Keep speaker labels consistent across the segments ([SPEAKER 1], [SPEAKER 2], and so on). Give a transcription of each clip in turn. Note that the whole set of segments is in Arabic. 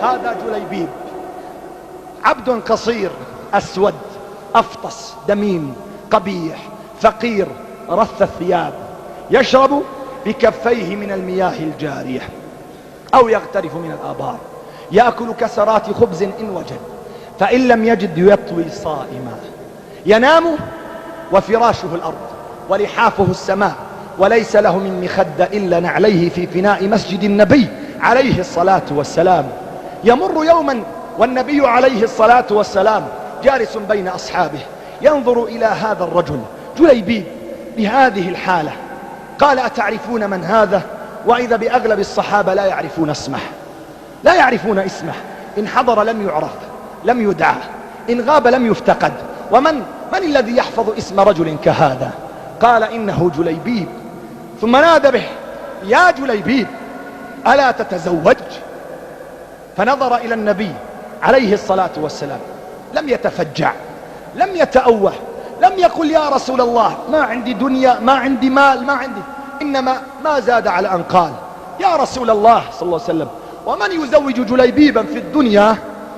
[SPEAKER 1] هذا جليبيب، عبد قصير أسود أفطس دميم قبيح فقير رث الثياب، يشرب بكفيه من المياه الجارية أو يغترف من الآبار، يأكل كسرات خبز إن وجد، فإن لم يجد يطوي صائما، ينام وفراشه الأرض ولحافه السماء، وليس له من مخدة إلا نعليه في فناء مسجد النبي عليه الصلاة والسلام. يمر يوما والنبي عليه الصلاة والسلام جالس بين أصحابه، ينظر إلى هذا الرجل جليبيب بهذه الحالة، قال: أتعرفون من هذا؟ وإذا بأغلب الصحابة لا يعرفون اسمه، لا يعرفون اسمه، إن حضر لم يعرف، لم يدعى، إن غاب لم يفتقد. من الذي يحفظ اسم رجل كهذا؟ قال: إنه جليبيب. ثم نادى به: يا جليبيب ألا تتزوج؟ فنظر إلى النبي عليه الصلاة والسلام، لم يتفجع، لم يتأوه، لم يقل: يا رسول الله ما عندي دنيا، ما عندي مال، ما عندي، إنما ما زاد على أن قال: يا رسول الله صلى الله عليه وسلم ومن يزوج جليبيبا في الدنيا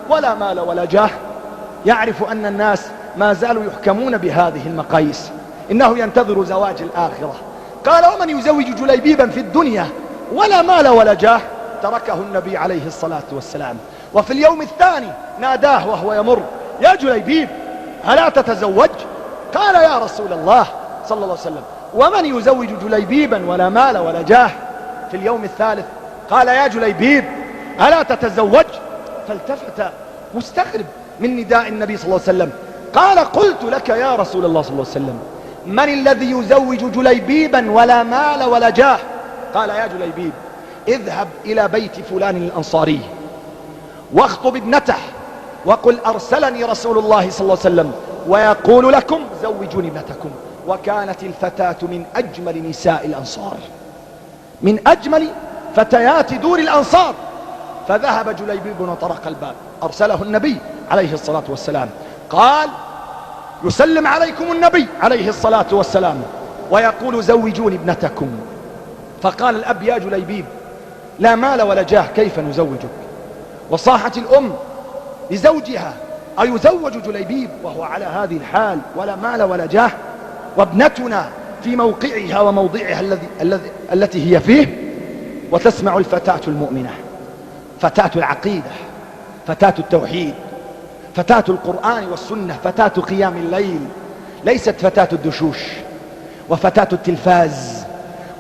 [SPEAKER 1] ولا مال ولا جاه؟ يعرف أن الناس ما زالوا يحكمون بهذه المقاييس، إنه ينتظر زواج الآخرة. قال: ومن يزوج جليبيبا في الدنيا ولا مال ولا جاه؟ تركه النبي عليه الصلاة والسلام. وفي اليوم الثاني ناداه وهو يمر: يا جليبيب ألا تتزوج؟ قال: يا رسول الله صلى الله عليه وسلم ومن يزوج جليبيبا ولا مال ولا جاه؟ في اليوم الثالث قال: يا جليبيب ألا تتزوج؟ فالتفت مستغرب من نداء النبي صلى الله عليه وسلم، قال: قلت لك يا رسول الله صلى الله عليه وسلم من الذي يزوج جليبيبا ولا مال ولا جاه؟ قال: يا جليبيب اذهب إلى بيت فلان الأنصاري واخطب ابنته وقل: أرسلني رسول الله صلى الله عليه وسلم ويقول لكم زوجوني ابنتكم. وكانت الفتاة من أجمل نساء الأنصار، من أجمل فتيات دور الأنصار. فذهب جليبيب وطرق الباب، أرسله النبي عليه الصلاة والسلام، قال: يسلم عليكم النبي عليه الصلاة والسلام ويقول: زوجوني ابنتكم. فقال الأب: يا جليبيب لا مال ولا جاه، كيف نزوجك؟ وصاحت الأم لزوجها: أيزوج جليبيب وهو على هذه الحال ولا مال ولا جاه، وابنتنا في موقعها وموضعها التي هي فيه؟ وتسمع الفتاة المؤمنة، فتاة العقيدة، فتاة التوحيد، فتاة القرآن والسنة، فتاة قيام الليل، ليست فتاة الدشوش وفتاة التلفاز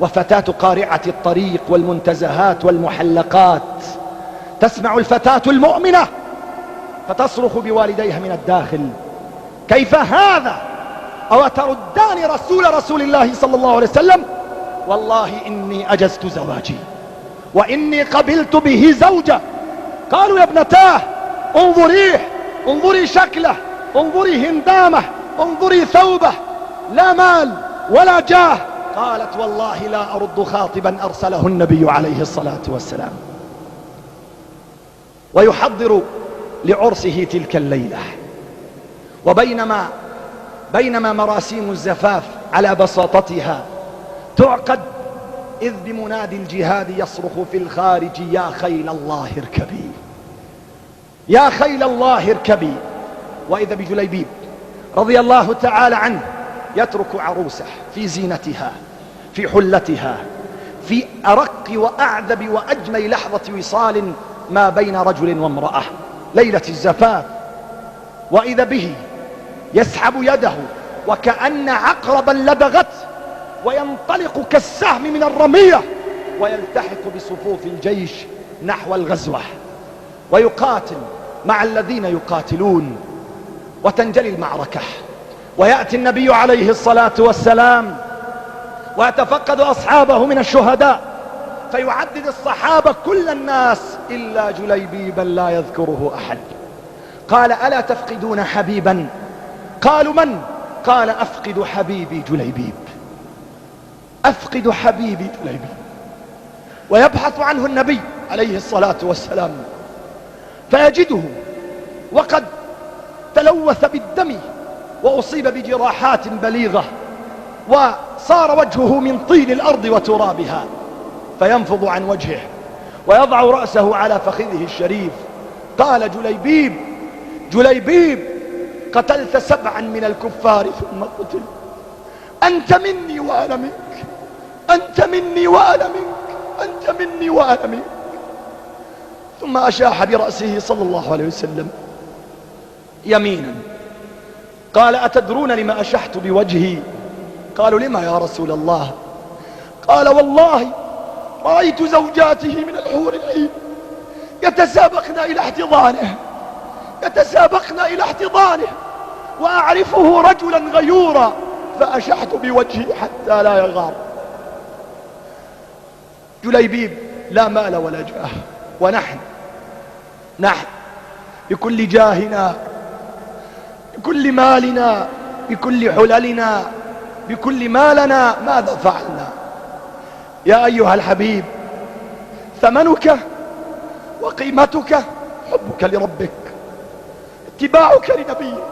[SPEAKER 1] وفتاة قارعة الطريق والمنتزهات والمحلقات. تسمع الفتاة المؤمنة فتصرخ بوالديها من الداخل: كيف هذا؟ أو تردان رسول الله صلى الله عليه وسلم؟ والله إني أجزت زواجي وإني قبلت به زوجة. قالوا: يا ابنتاه انظريه، انظري شكله، انظري هندامه، انظري ثوبه، لا مال ولا جاه. قالت: والله لا أرد خاطبا أرسله النبي عليه الصلاة والسلام. ويحضر لعرسه تلك الليلة، وبينما مراسيم الزفاف على بساطتها تعقد، إذ بمنادي الجهاد يصرخ في الخارج: يا خيل الله اركبي، يا خيل الله اركبي. وإذا بجليبيب رضي الله تعالى عنه يترك عروسه في زينتها، في حلتها، في أرق وأعذب وأجمل لحظة وصال ما بين رجل وامرأة، ليلة الزفاف. وإذا به يسحب يده وكأن عقربا لدغته، وينطلق كالسهم من الرمية ويلتحق بصفوف الجيش نحو الغزوة، ويقاتل مع الذين يقاتلون، وتنجلي المعركة. ويأتي النبي عليه الصلاة والسلام ويتفقد أصحابه من الشهداء، فيعدد الصحابة كل الناس إلا جليبيبا لا يذكره أحد. قال: ألا تفقدون حبيبا؟ قالوا: من؟ قال: أفقد حبيبي جليبيب، أفقد حبيبي جليبيب. ويبحث عنه النبي عليه الصلاة والسلام فيجده وقد تلوث بالدم وأصيب بجراحات بليغة، وصار وجهه من طين الأرض وترابها، فينفض عن وجهه ويضع رأسه على فخذه الشريف قال جليبيب قتلت 7 من الكفار ثم قتل، أنت مني وأنا منك، أنت مني وأنا منك، أنت مني وأنا منك. ثم أشاح برأسه صلى الله عليه وسلم يمينا. قال أتدرون لما أشحت بوجهي؟ قالوا لما يا رسول الله؟ قال والله رأيت زوجاته من الحور العين يتسابقن إلى احتضانه وأعرفه رجلا غيورا فأشحت بوجهي حتى لا يغار. جليبيب لا مال ولا جاه، ونحن بكل جاهنا، بكل مالنا، بكل حللنا، بكل مالنا ماذا فعلنا؟ يا أيها الحبيب، ثمنك وقيمتك حبك لربك، اتباعك لنبيك،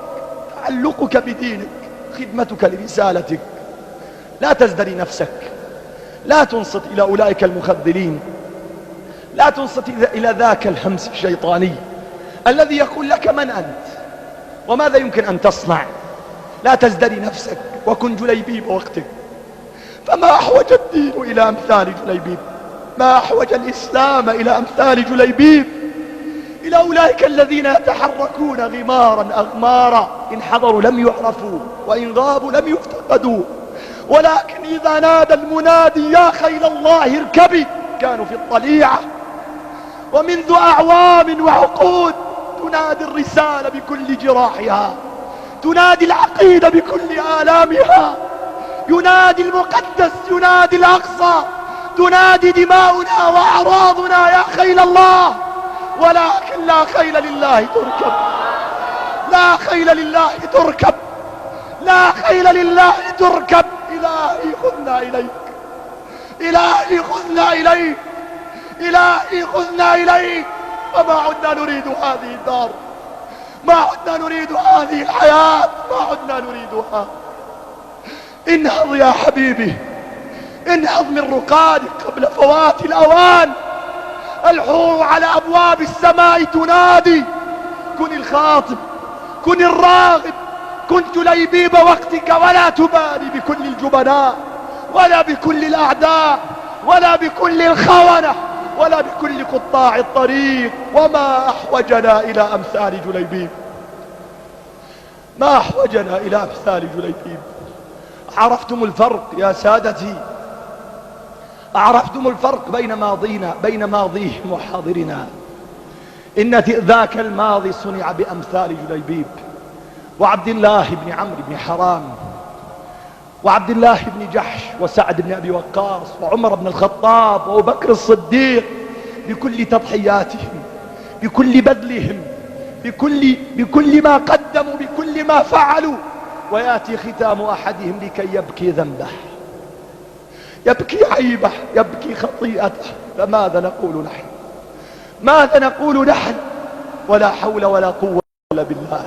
[SPEAKER 1] تعلقك بدينك، خدمتك لرسالتك. لا تزدري نفسك، لا تنصت إلى أولئك المخذلين، لا تنصت إلى ذاك الهمس الشيطاني الذي يقول لك من أنت وماذا يمكن أن تصنع. لا تزدري نفسك وكن جليبيب وقتك. فما أحوج الدين إلى أمثال جليبيب، ما أحوج الإسلام إلى أمثال جليبيب، إلى أولئك الذين يتحركون غمارا أغمارا، إن حضروا لم يعرفوا وإن غابوا لم يفتقدوا، ولكن إذا نادى المنادي يا خيل الله اركبي كانوا في الطليعة. ومنذ أعوام وعقود تنادي الرسالة بكل جراحها، تنادي العقيدة بكل آلامها، ينادي المقدس، ينادي الأقصى، تنادي دماؤنا وأعراضنا يا خيل الله. ولكن لا خيل لله تركب، لا خيل لله تركب، لا خيل لله تركب. إلهي خذنا إليك، إلهي خذنا إليك، إلهي خذنا إليك. وما عدنا نريد هذه الدار، ما عدنا نريد هذه الحياة، ما عدنا نريدها. انهض يا حبيبي، انهض من رقادك قبل فوات الأوان. الحور على أبواب السماء تنادي. كن الخاطب، كن الراغب، كن جليبيب وقتك، ولا تبالي بكل الجبناء ولا بكل الأعداء ولا بكل الخونة ولا بكل قطاع الطريق. وما أحوجنا إلى أمثال جليبيب، ما أحوجنا إلى أمثال جليبيب. عرفتم الفرق يا سادتي؟ عرفتم الفرق بين ماضيهم وحاضرنا؟ إن ذاك الماضي صنع بأمثال جليبيب وعبد الله بن عمرو بن حرام وعبد الله بن جحش وسعد بن أبي وقاص وعمر بن الخطاب وأبو بكر الصديق، بكل تضحياتهم، بكل بذلهم، بكل ما قدموا، بكل ما فعلوا. ويأتي ختام أحدهم لكي يبكي ذنبه، يبكي عيبه، يبكي خطيئته. فماذا نقول نحن؟ ماذا نقول نحن؟ ولا حول ولا قوة إلا بالله.